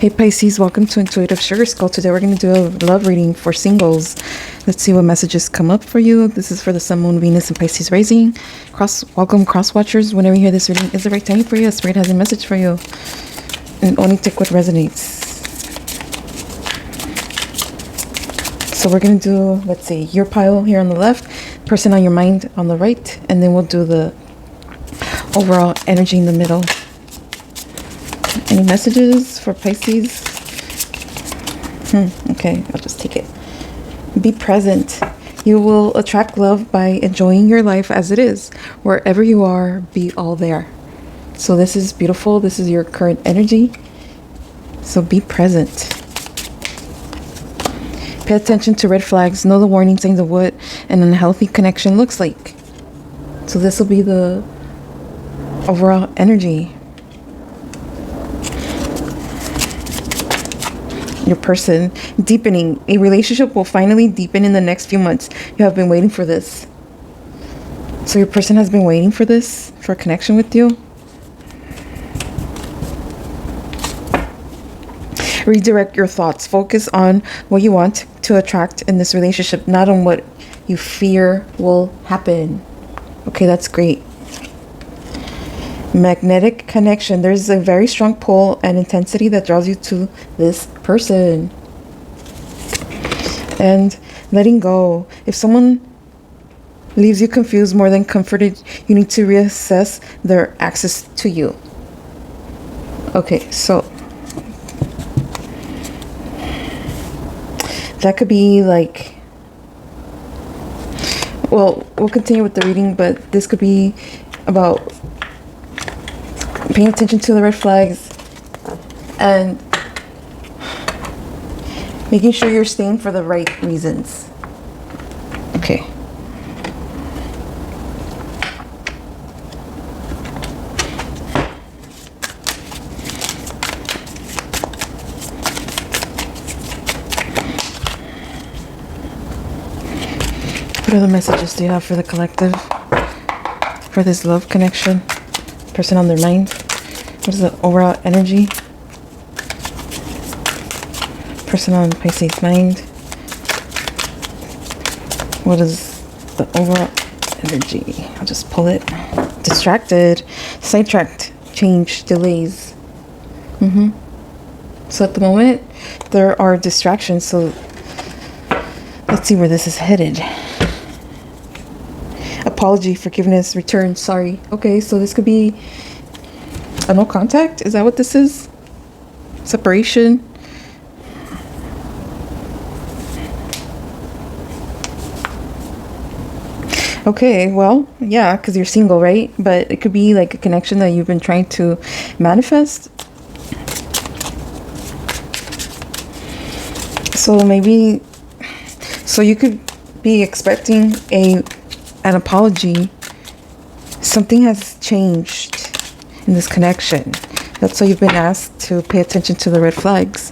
Hey Pisces, welcome to Intuitive Sugar Skull. Today we're going to do a love reading for singles. Let's see what messages come up for you. This is for the Sun, Moon, Venus, and Pisces rising. Welcome cross watchers. Whenever you hear this reading, is the right time for you. Spirit has a message for you. And only take what resonates. So we're going to do, let's see, your pile here on the left, person on your mind on the right, and then we'll do the overall energy in the middle. Any messages for Pisces? Okay, I'll just take it. Be present. You will attract love by enjoying your life as it is. Wherever you are, be all there. So this is beautiful. This is your current energy. So be present. Pay attention to red flags. Know the warning signs of what an unhealthy connection looks like. So this will be the overall energy. Your person deepening. A relationship will finally deepen in the next few months. You have been waiting for this. So your person has been waiting for this, for a connection with you. Redirect your thoughts. Focus on what you want to attract in this relationship, not on what you fear will happen. Okay, that's great. Magnetic connection. There's a very strong pull and intensity that draws you to this person. And letting go. If someone leaves you confused more than comforted, you need to reassess their access to you. Okay, so that could be like, well, we'll continue with the reading, but this could be about paying attention to the red flags and making sure you're staying for the right reasons. Okay. What other messages do you have for the collective? For this love connection? Person on their mind? What is the overall energy? Person on Pisces mind. What is the overall energy? I'll just pull it. Distracted, sidetracked, change, delays. So at the moment, there are distractions. So let's see where this is headed. Apology, forgiveness, return, sorry. Okay, so this could be a no contact. Is that what this is? Separation. Okay, well, yeah, because you're single, right? But it could be like a connection that you've been trying to manifest. So maybe, so you could be expecting an apology. Something has changed in this connection. That's why you've been asked to pay attention to the red flags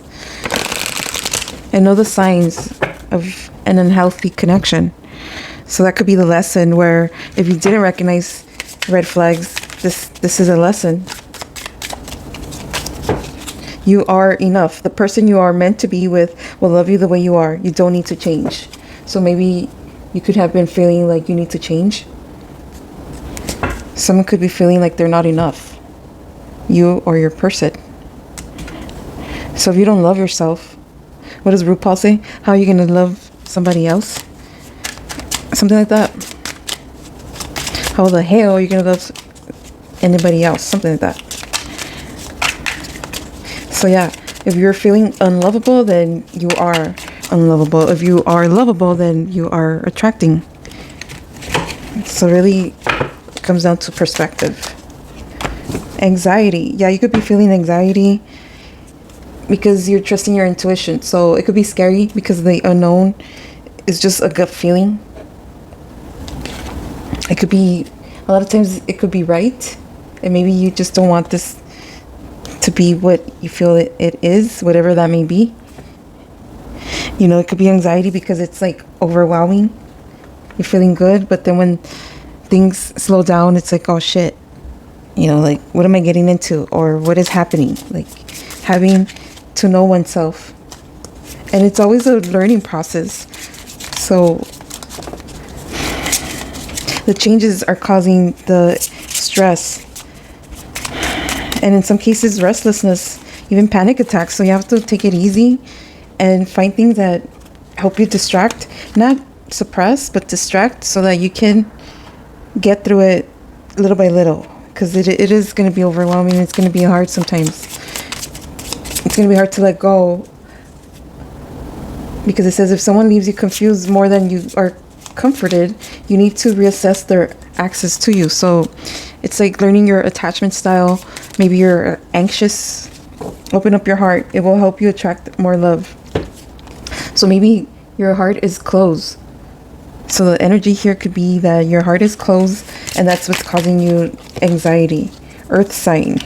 and know the signs of an unhealthy connection. So that could be the lesson, where if you didn't recognize red flags, this is a lesson. You are enough. The person you are meant to be with will love you the way you are. You don't need to change. So maybe you could have been feeling like you need to change. Someone could be feeling like they're not enough. You or your person. So if you don't love yourself, what does RuPaul say? How are you going to love somebody else? Something like that. How the hell are you going to love anybody else? Something like that. So yeah, if you're feeling unlovable, then you are unlovable. If you are lovable, then you are attracting. So really it comes down to perspective. Anxiety. Yeah, you could be feeling anxiety because you're trusting your intuition. So it could be scary because the unknown is just a gut feeling. It could be, a lot of times it could be right, and maybe you just don't want this to be what you feel it is, whatever that may be. You know, it could be anxiety because it's like overwhelming. You're feeling good, but then when things slow down, it's like, oh shit. You know, like, what am I getting into? Or what is happening? Like, having to know oneself. And it's always a learning process. So the changes are causing the stress. And in some cases, restlessness, even panic attacks. So you have to take it easy and find things that help you distract. Not suppress, but distract, so that you can get through it little by little. Because it is going to be overwhelming. It's going to be hard sometimes. It's going to be hard to let go. Because it says if someone leaves you confused more than you are comforted, you need to reassess their access to you. So it's like learning your attachment style. Maybe you're anxious. Open up your heart. It will help you attract more love. So maybe your heart is closed. So the energy here could be that your heart is closed, and that's what's causing you anxiety. Earth sign.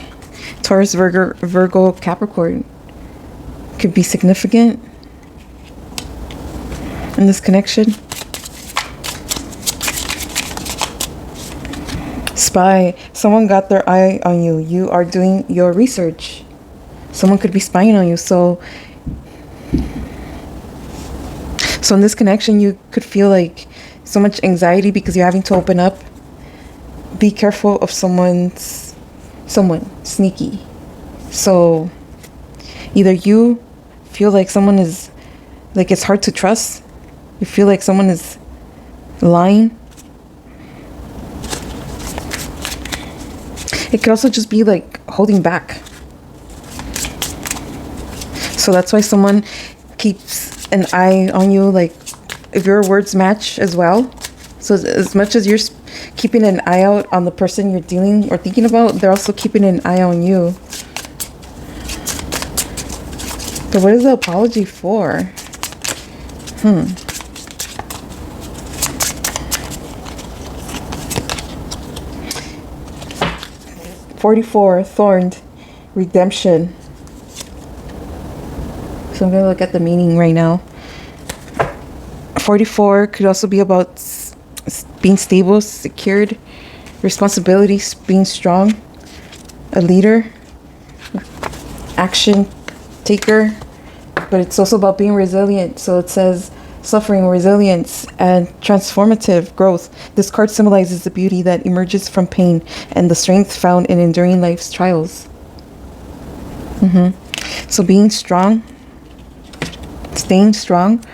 Taurus, Virgo, Capricorn could be significant in this connection. Spy. Someone got their eye on you. You are doing your research. Someone could be spying on you. So in this connection, you could feel like so much anxiety because you're having to open up. Be careful of someone sneaky. So either you feel like someone is, like it's hard to trust. You feel like someone is lying. It could also just be like holding back. So that's why someone keeps an eye on you, like if your words match as well. So as much as you're keeping an eye out on the person you're dealing or thinking about, they're also keeping an eye on you. But what is the apology for? 44, thorned, redemption. So I'm going to look at the meaning right now. 44 could also be about being stable, secured, responsibilities, being strong, a leader, action taker, but it's also about being resilient. So it says suffering, resilience, and transformative growth. This card symbolizes the beauty that emerges from pain and the strength found in enduring life's trials. So being strong, staying strong,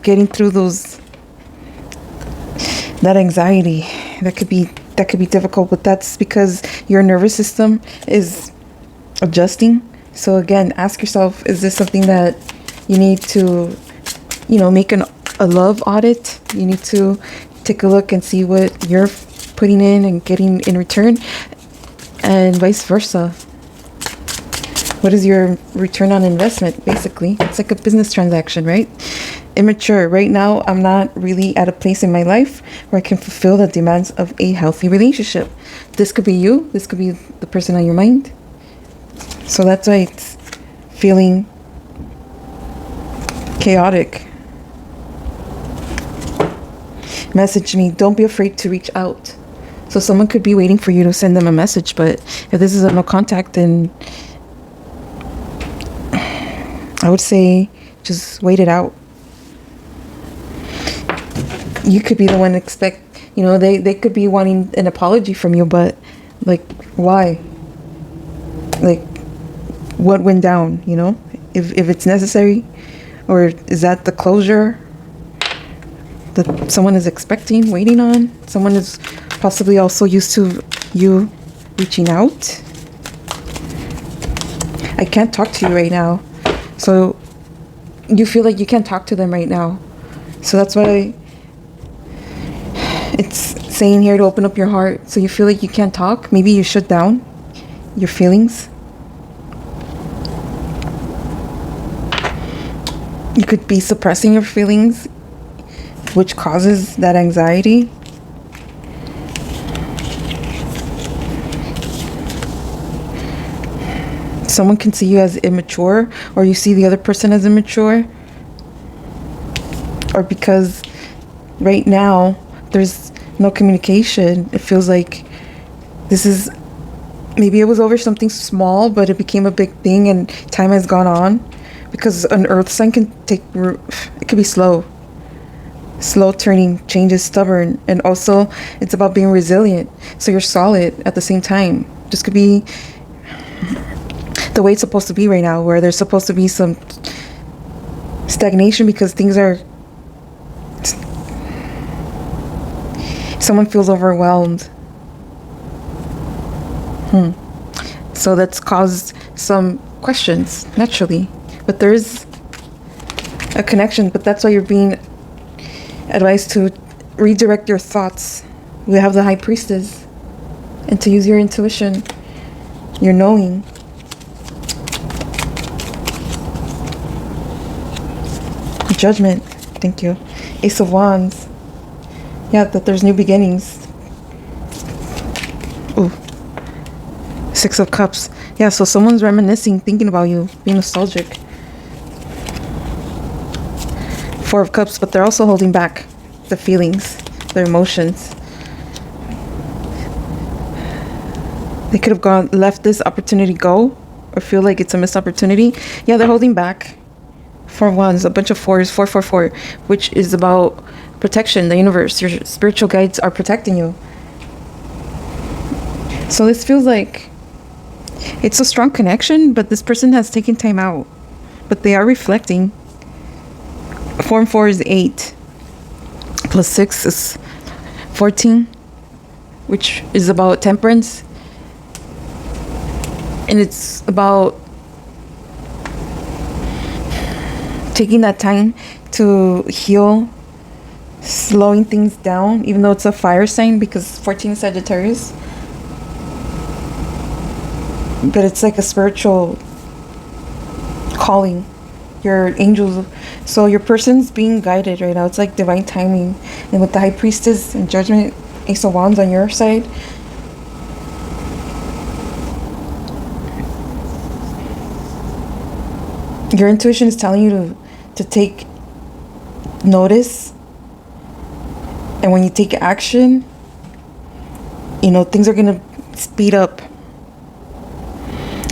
getting through that anxiety, that could be difficult, but that's because your nervous system is adjusting. So again, ask yourself, is this something that you need to, make a love audit? You need to take a look and see what you're putting in and getting in return, and vice versa. What is your return on investment? Basically, it's like a business transaction, right? Immature. Right now, I'm not really at a place in my life where I can fulfill the demands of a healthy relationship. This could be you. This could be the person on your mind. So that's why it's feeling chaotic. Message me. Don't be afraid to reach out. So someone could be waiting for you to send them a message, but if this is a no contact, then I would say just wait it out. You could be the one they could be wanting an apology from you, but like, why? Like, what went down, if it's necessary? Or is that the closure that someone is expecting, waiting on? Someone is possibly also used to you reaching out. I can't talk to you right now. So you feel like you can't talk to them right now. So that's why it's saying here to open up your heart. So you feel like you can't talk. Maybe you shut down your feelings. You could be suppressing your feelings, which causes that anxiety. Someone can see you as immature, or you see the other person as immature. Or because right now there's no communication. It feels like maybe it was over something small, but it became a big thing and time has gone on. because an earth sign can take root. It could be slow turning, changes, stubborn, and also it's about being resilient, so you're solid at the same time. This could be the way it's supposed to be right now, where there's supposed to be some stagnation because things are, someone feels overwhelmed. So that's caused some questions naturally, but there is a connection. But that's why you're being advised to redirect your thoughts. We have the High Priestess, and to use your intuition, your knowing. Judgment. Thank you. Ace of Wands. Yeah, that there's new beginnings. Ooh. Six of Cups. Yeah, so someone's reminiscing, thinking about you, being nostalgic. Four of Cups, but they're also holding back the feelings, their emotions. They could have left this opportunity go, or feel like it's a missed opportunity. Yeah, they're holding back. Four of Wands, a bunch of fours, 444, which is about protection, the universe. Your spiritual guides are protecting you. So this feels like it's a strong connection, but this person has taken time out. But they are reflecting. 4 and 4 is 8. Plus 6 is 14, which is about temperance. And it's about taking that time to heal, slowing things down, even though it's a fire sign, because 14 is Sagittarius. But it's like a spiritual calling, your angels. So your person's being guided right now. It's like divine timing. And with the High Priestess and Judgment, Ace of Wands on your side, your intuition is telling you to take notice. And when you take action, you know, things are going to speed up.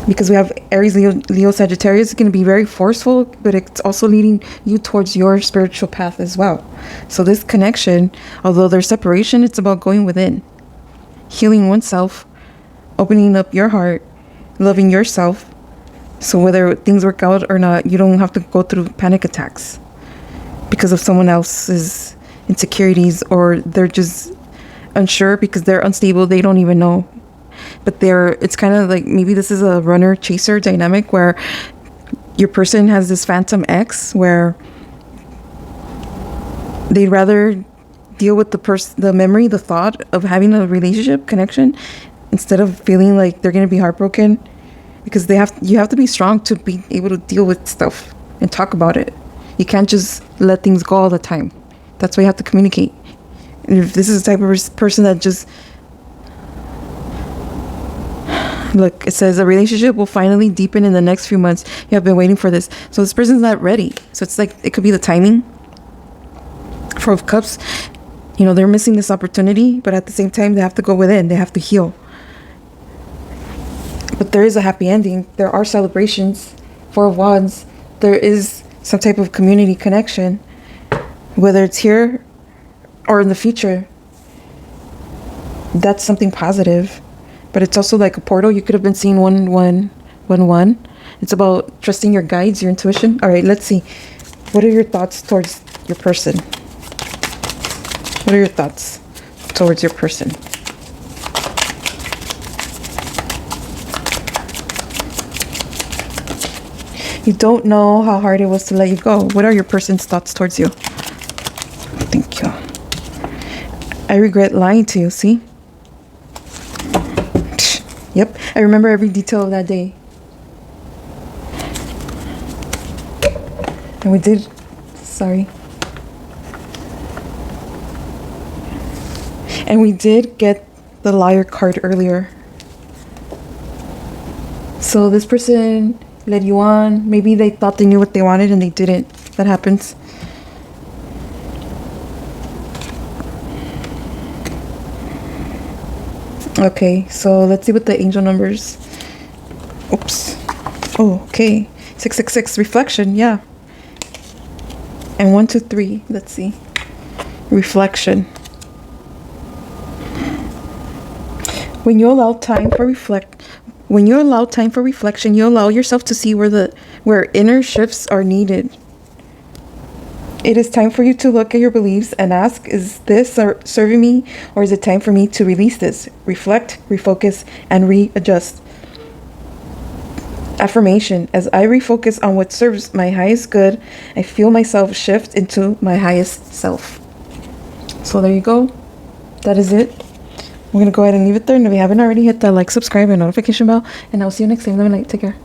Because we have Aries, Leo, Sagittarius. It's going to be very forceful, but it's also leading you towards your spiritual path as well. So this connection, although there's separation, it's about going within, healing oneself, opening up your heart, loving yourself. So whether things work out or not, you don't have to go through panic attacks because of someone else's insecurities, or they're just unsure because they're unstable. They don't even know. But it's kind of like, maybe this is a runner chaser dynamic where your person has this phantom X where they'd rather deal with the memory, the thought of having a relationship connection, instead of feeling like they're going to be heartbroken, because you have to be strong to be able to deal with stuff and talk about it. You can't just let things go all the time. That's why you have to communicate. And if this is the type of person that just, look, it says a relationship will finally deepen in the next few months. You have been waiting for this. So this person's not ready. So it's like, it could be the timing. Four of Cups, you know, they're missing this opportunity, but at the same time, they have to go within. They have to heal. But there is a happy ending. There are celebrations. Four of Wands, there is some type of community connection, whether it's here or in the future. That's something positive. But it's also like a portal. You could have been seeing 1111. It's about trusting your guides, your intuition. All right, let's see. What are your thoughts towards your person? What are your thoughts towards your person? You don't know how hard it was to let you go. What are your person's thoughts towards you? Thank you. I regret lying to you, see? Yep, I remember every detail of that day. And we did, sorry. And we did get the liar card earlier. So this person led you on. Maybe they thought they knew what they wanted and they didn't. That happens. Okay, so let's see what the angel numbers. Oops. Oh, okay. 666, reflection, yeah. And 1, 2, 3, let's see. Reflection. When you allow time for reflection, you allow yourself to see where inner shifts are needed. It is time for you to look at your beliefs and ask, is this serving me, or is it time for me to release this? Reflect, refocus, and readjust. Affirmation. As I refocus on what serves my highest good, I feel myself shift into my highest self. So there you go. That is it. I'm going to go ahead and leave it there. And if you haven't already, hit that like, subscribe, and notification bell. And I'll see you next time. Have a night. Take care.